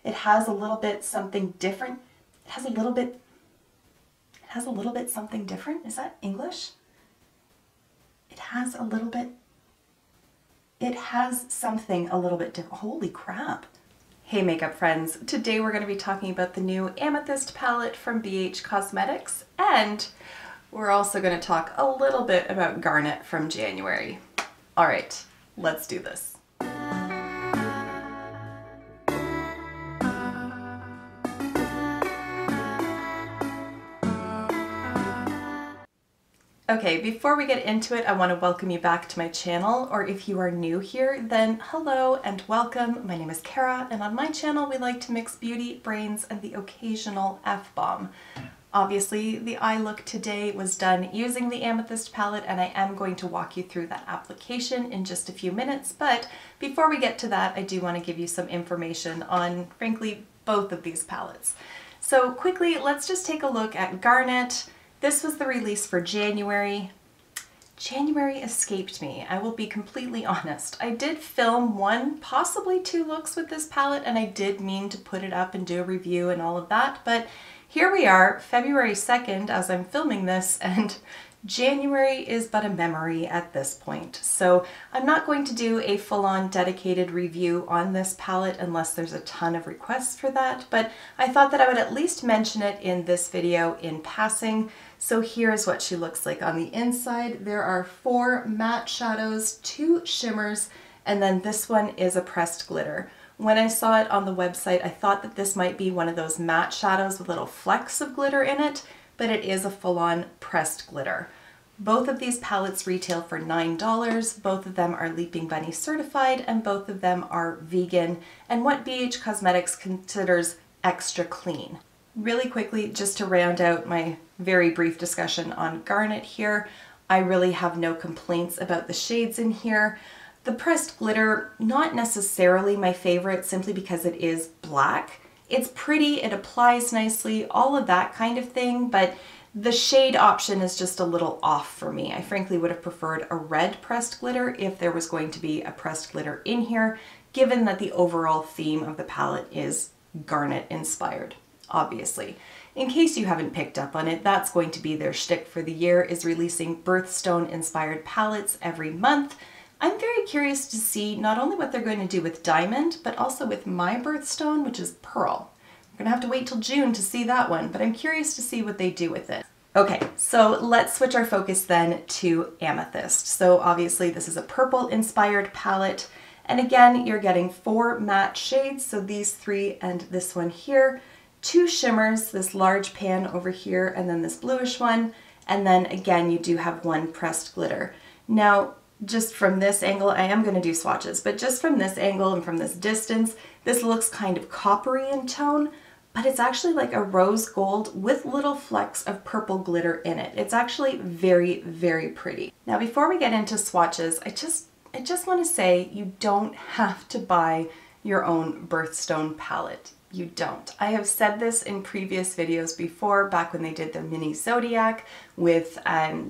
It has a little bit something different. It has a little bit something different. Is that English? It has something a little bit different. Holy crap. Hey makeup friends, today we're going to be talking about the new Amethyst palette from BH Cosmetics, and we're also going to talk a little bit about Garnet from January. All right, let's do this. Okay, before we get into it, I want to welcome you back to my channel, or if you are new here, then hello and welcome. My name is Kara, and on my channel we like to mix beauty, brains, and the occasional F-bomb. Obviously, the eye look today was done using the Amethyst palette, and I am going to walk you through that application in just a few minutes, but before we get to that, I do want to give you some information on, frankly, both of these palettes. So quickly, let's just take a look at Garnet. This was the release for January. January escaped me, I will be completely honest. I did film one, possibly two looks with this palette, and I did mean to put it up and do a review and all of that, but here we are, February 2nd, as I'm filming this, and January is but a memory at this point. So I'm not going to do a full-on dedicated review on this palette unless there's a ton of requests for that, but I thought that I would at least mention it in this video in passing. So here's what she looks like on the inside. There are 4 matte shadows, 2 shimmers, and then this one is a pressed glitter. When I saw it on the website, I thought that this might be one of those matte shadows with little flecks of glitter in it, but it is a full-on pressed glitter. Both of these palettes retail for $9. Both of them are Leaping Bunny certified, and both of them are vegan and what BH Cosmetics considers extra clean. Really quickly, just to round out my very brief discussion on Garnet here, I really have no complaints about the shades in here. The pressed glitter, not necessarily my favorite simply because it is black. It's pretty, it applies nicely, all of that kind of thing, but the shade option is just a little off for me. I frankly would have preferred a red pressed glitter if there was going to be a pressed glitter in here, given that the overall theme of the palette is Garnet inspired, obviously. In case you haven't picked up on it, that's going to be their shtick for the year, is releasing birthstone inspired palettes every month. I'm very curious to see not only what they're going to do with diamond, but also with my birthstone, which is pearl. I'm gonna have to wait till June to see that one, but I'm curious to see what they do with it. Okay, so let's switch our focus then to Amethyst. So obviously this is a purple inspired palette, and again, you're getting 4 matte shades, so these 3 and this one here, 2 shimmers, this large pan over here, and then this bluish one, and then again, you do have 1 pressed glitter. Now, just from this angle, I am going to do swatches, but just from this angle and from this distance, this looks kind of coppery in tone, but it's actually like a rose gold with little flecks of purple glitter in it. It's actually very, very pretty. Now, before we get into swatches, I just want to say you don't have to buy your own birthstone palette. You don't. I have said this in previous videos before, back when they did the mini Zodiac with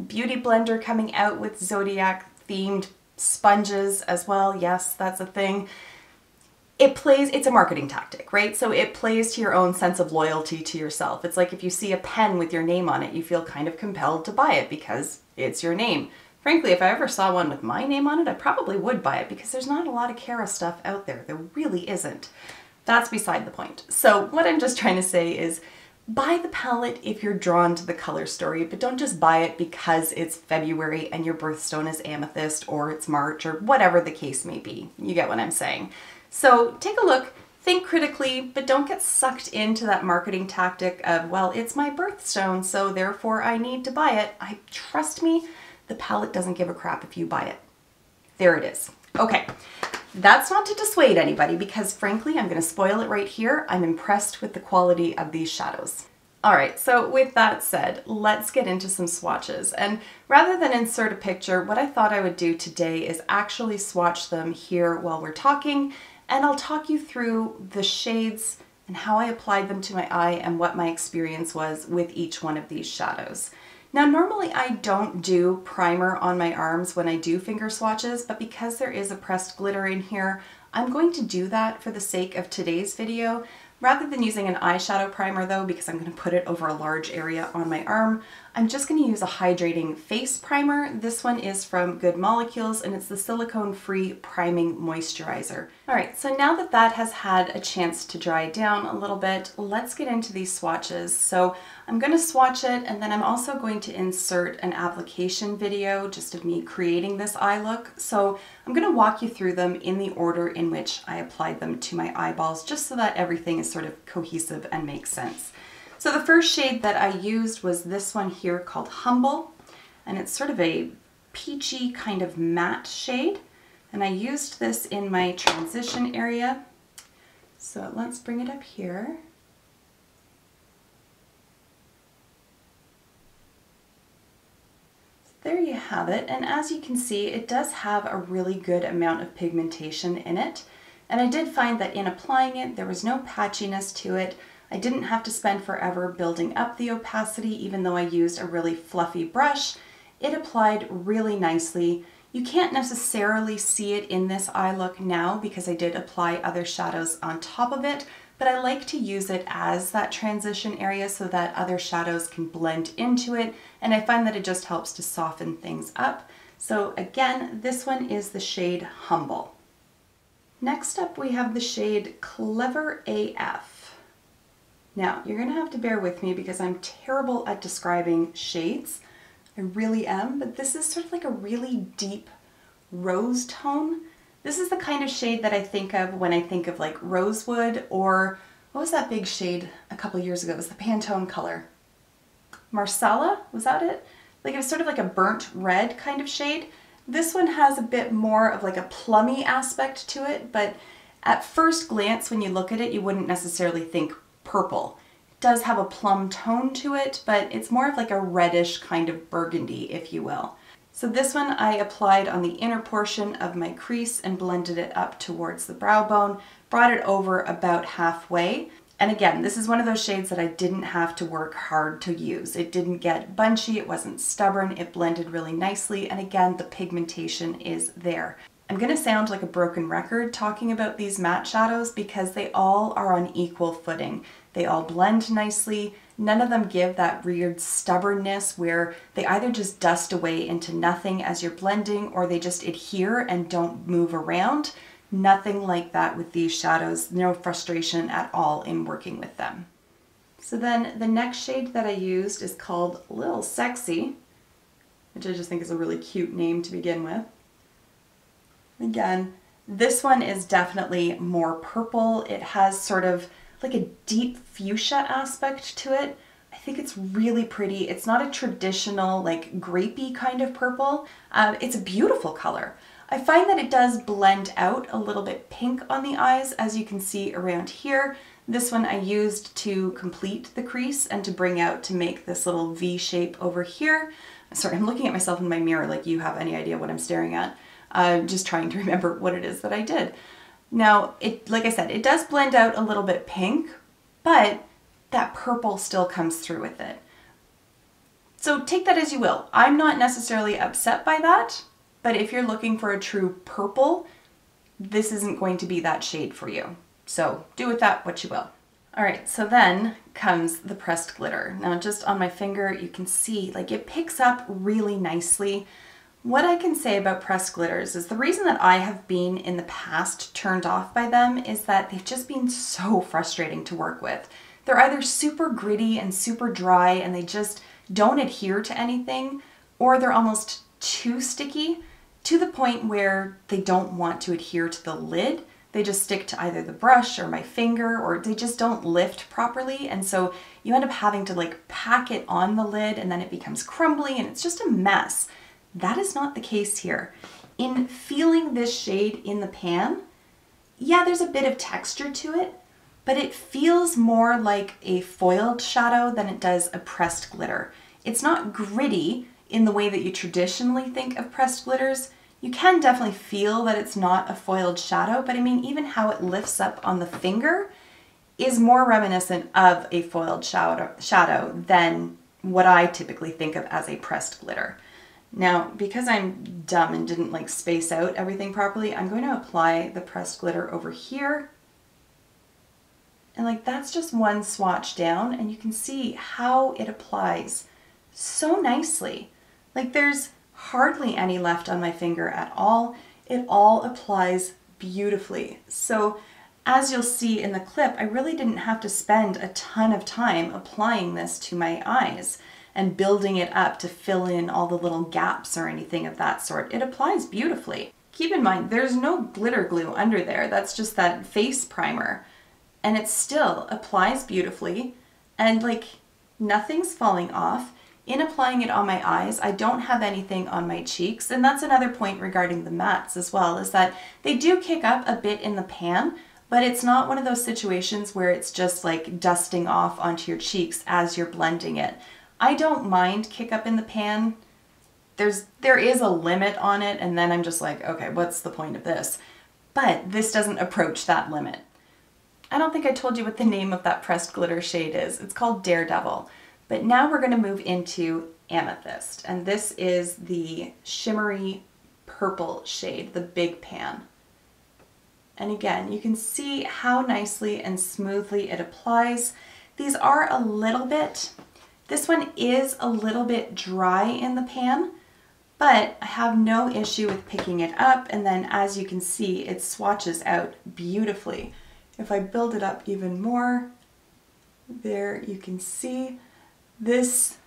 Beauty Blender coming out with Zodiac themed sponges as well. Yes, that's a thing. It's a marketing tactic, right? So it plays to your own sense of loyalty to yourself. It's like if you see a pen with your name on it, you feel kind of compelled to buy it because it's your name. Frankly, if I ever saw one with my name on it, I probably would buy it because there's not a lot of Kara stuff out there. There really isn't. That's beside the point. So what I'm just trying to say is buy the palette if you're drawn to the color story, but don't just buy it because it's February and your birthstone is amethyst, or it's March, or whatever the case may be. You get what I'm saying. So take a look, think critically, but don't get sucked into that marketing tactic of, well, it's my birthstone, so therefore I need to buy it. Trust me, the palette doesn't give a crap if you buy it. There it is. Okay. That's not to dissuade anybody because frankly, I'm going to spoil it right here. I'm impressed with the quality of these shadows. All right, so with that said, let's get into some swatches. And rather than insert a picture, what I thought I would do today is actually swatch them here while we're talking, and I'll talk you through the shades and how I applied them to my eye and what my experience was with each one of these shadows. Now, normally I don't do primer on my arms when I do finger swatches, but because there is a pressed glitter in here, I'm going to do that for the sake of today's video. Rather than using an eyeshadow primer though, because I'm going to put it over a large area on my arm, I'm just going to use a hydrating face primer. This one is from Good Molecules and it's the silicone-free priming moisturizer. Alright, so now that that has had a chance to dry down a little bit, let's get into these swatches. So I'm going to swatch it and then I'm also going to insert an application video just of me creating this eye look. So I'm going to walk you through them in the order in which I applied them to my eyeballs, just so that everything is sort of cohesive and makes sense. So the first shade that I used was this one here called Humble, and it's sort of a peachy kind of matte shade. And I used this in my transition area. So let's bring it up here. There you have it, and as you can see, it does have a really good amount of pigmentation in it. And I did find that in applying it, there was no patchiness to it. I didn't have to spend forever building up the opacity, even though I used a really fluffy brush. It applied really nicely. You can't necessarily see it in this eye look now because I did apply other shadows on top of it, but I like to use it as that transition area so that other shadows can blend into it, and I find that it just helps to soften things up. So again, this one is the shade Humble. Next up we have the shade Clever AF. Now you're going to have to bear with me because I'm terrible at describing shades. I really am, but this is sort of like a really deep rose tone. This is the kind of shade that I think of when I think of like rosewood, or what was that big shade a couple years ago? It was the Pantone color. Marcella, was that it? Like it was sort of like a burnt red kind of shade. This one has a bit more of like a plummy aspect to it, but at first glance when you look at it, you wouldn't necessarily think purple. It does have a plum tone to it, but it's more of like a reddish kind of burgundy, if you will. So this one I applied on the inner portion of my crease and blended it up towards the brow bone, brought it over about halfway. And again, this is one of those shades that I didn't have to work hard to use. It didn't get bunchy, it wasn't stubborn, it blended really nicely, and again, the pigmentation is there. I'm going to sound like a broken record talking about these matte shadows because they all are on equal footing. They all blend nicely. None of them give that weird stubbornness where they either just dust away into nothing as you're blending or they just adhere and don't move around. Nothing like that with these shadows. No frustration at all in working with them. So then the next shade that I used is called Lil Sexy, which I just think is a really cute name to begin with. Again, this one is definitely more purple. It has sort of like a deep fuchsia aspect to it. I think it's really pretty. It's not a traditional like grapey kind of purple. It's a beautiful color. I find that it does blend out a little bit pink on the eyes, as you can see around here. This one I used to complete the crease and to bring out to make this little V shape over here. Sorry, I'm looking at myself in my mirror like you have any idea what I'm staring at. Just trying to remember what it is that I did. Now, like I said, it does blend out a little bit pink, but that purple still comes through with it. So take that as you will. I'm not necessarily upset by that, but if you're looking for a true purple, this isn't going to be that shade for you. So do with that what you will. All right, so then comes the pressed glitter. Now just on my finger, you can see like it picks up really nicely. What I can say about pressed glitters is the reason that I have been in the past turned off by them is that they've just been so frustrating to work with. They're either super gritty and super dry and they just don't adhere to anything, or they're almost too sticky to the point where they don't want to adhere to the lid. They just stick to either the brush or my finger, or they just don't lift properly, and so you end up having to like pack it on the lid and then it becomes crumbly and it's just a mess. That is not the case here. In feeling this shade in the pan, yeah, there's a bit of texture to it, but it feels more like a foiled shadow than it does a pressed glitter. It's not gritty in the way that you traditionally think of pressed glitters. You can definitely feel that it's not a foiled shadow, but I mean, even how it lifts up on the finger is more reminiscent of a foiled shadow than what I typically think of as a pressed glitter. Now, because I'm dumb and didn't like space out everything properly, I'm going to apply the pressed glitter over here And like that's just one swatch down, and you can see how it applies so nicely. Like there's hardly any left on my finger at all. It all applies beautifully. So as you'll see in the clip, I really didn't have to spend a ton of time applying this to my eyes and building it up to fill in all the little gaps or anything of that sort. It applies beautifully. Keep in mind, there's no glitter glue under there. That's just that face primer. And it still applies beautifully, and like nothing's falling off. In applying it on my eyes, I don't have anything on my cheeks, and that's another point regarding the mattes as well, is that they do kick up a bit in the pan, but it's not one of those situations where it's just like dusting off onto your cheeks as you're blending it. I don't mind kick up in the pan. There is a limit on it, and then I'm just like, okay, what's the point of this? But this doesn't approach that limit. I don't think I told you what the name of that pressed glitter shade is. It's called Daredevil. But now we're going to move into Amethyst, and this is the shimmery purple shade, the big pan. And again, you can see how nicely and smoothly it applies. These are a little bit, this one is a little bit dry in the pan, but I have no issue with picking it up, and then as you can see, it swatches out beautifully. If I build it up even more, there you can see, this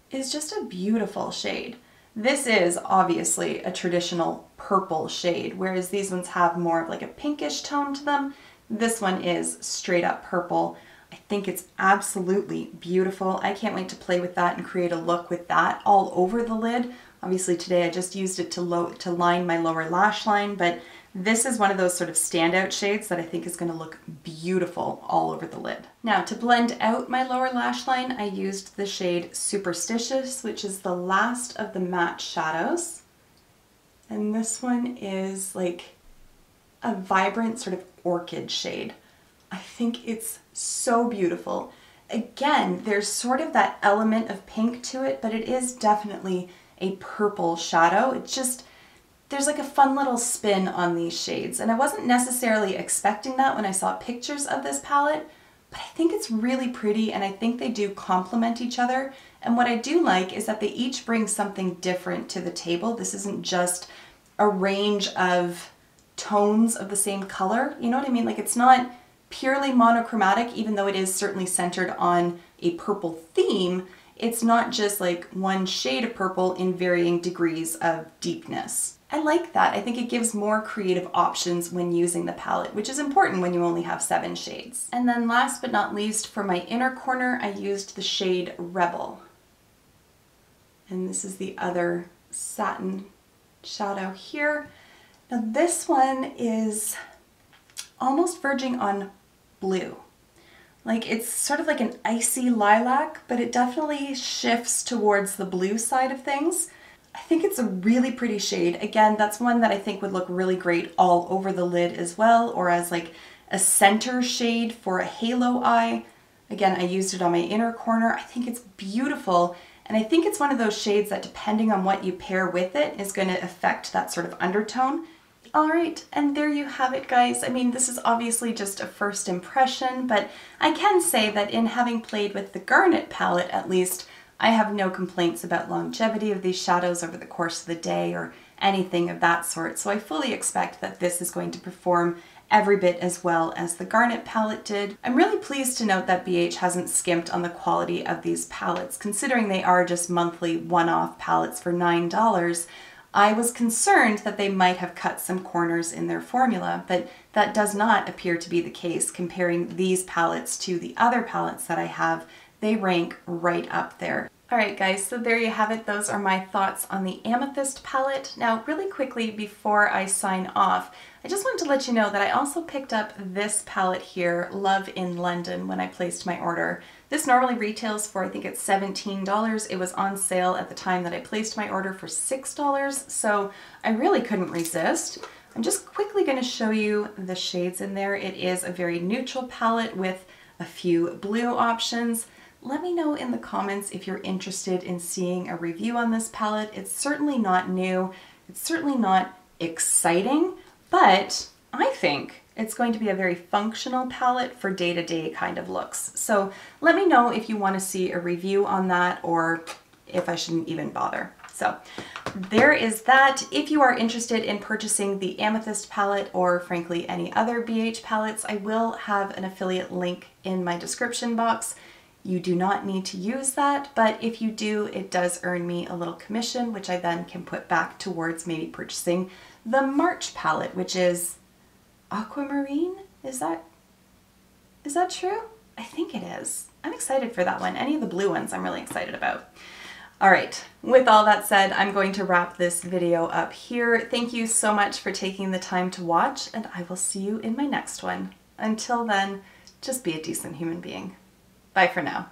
is just a beautiful shade. This is obviously a traditional purple shade, whereas these ones have more of like a pinkish tone to them. This one is straight up purple. I think it's absolutely beautiful. I can't wait to play with that and create a look with that all over the lid. Obviously today I just used it to line my lower lash line, but this is one of those sort of standout shades that I think is going to look beautiful all over the lid. Now to blend out my lower lash line, I used the shade Superstitious, which is the last of the matte shadows. And this one is like a vibrant sort of orchid shade. I think it's so beautiful. Again, there's sort of that element of pink to it, but it is definitely a purple shadow. It's just, there's like a fun little spin on these shades, and I wasn't necessarily expecting that when I saw pictures of this palette, but I think it's really pretty, and I think they do complement each other. And what I do like is that they each bring something different to the table. This isn't just a range of tones of the same color, you know what I mean? Like it's not purely monochromatic, even though it is certainly centered on a purple theme. It's not just like one shade of purple in varying degrees of deepness. I like that. I think it gives more creative options when using the palette, which is important when you only have 7 shades. And then last but not least, for my inner corner, I used the shade Rebel. And this is the other satin shadow here. Now this one is almost verging on blue. Like it's sort of like an icy lilac, but it definitely shifts towards the blue side of things. I think it's a really pretty shade. Again, that's one that I think would look really great all over the lid as well, or as like a center shade for a halo eye. Again, I used it on my inner corner. I think it's beautiful, and I think it's one of those shades that depending on what you pair with it is going to affect that sort of undertone. All right, and there you have it, guys. I mean, this is obviously just a first impression, but I can say that in having played with the Garnet palette, at least, I have no complaints about longevity of these shadows over the course of the day or anything of that sort. So I fully expect that this is going to perform every bit as well as the Garnet palette did. I'm really pleased to note that BH hasn't skimped on the quality of these palettes, considering they are just monthly one-off palettes for $9. I was concerned that they might have cut some corners in their formula, but that does not appear to be the case. Comparing these palettes to the other palettes that I have, they rank right up there. Alright guys, so there you have it. Those are my thoughts on the Amethyst palette. Now really quickly before I sign off, I just wanted to let you know that I also picked up this palette here, Love in London, when I placed my order. This normally retails for, I think it's $17. It was on sale at the time that I placed my order for $6, so I really couldn't resist. I'm just quickly going to show you the shades in there. It is a very neutral palette with a few blue options. Let me know in the comments if you're interested in seeing a review on this palette. It's certainly not new, it's certainly not exciting, but I think It's going to be a very functional palette for day-to-day kind of looks. So let me know if you want to see a review on that or if I shouldn't even bother. So there is that. If you are interested in purchasing the Amethyst palette or frankly any other BH palettes, I will have an affiliate link in my description box. You do not need to use that, but if you do, it does earn me a little commission, which I then can put back towards maybe purchasing the March palette, which is aquamarine. Is that true? I think it is. I'm excited for that one. Any of the blue ones I'm really excited about. All right, with all that said, I'm going to wrap this video up here. Thank you so much for taking the time to watch, and I will see you in my next one. Until then, just be a decent human being. Bye for now.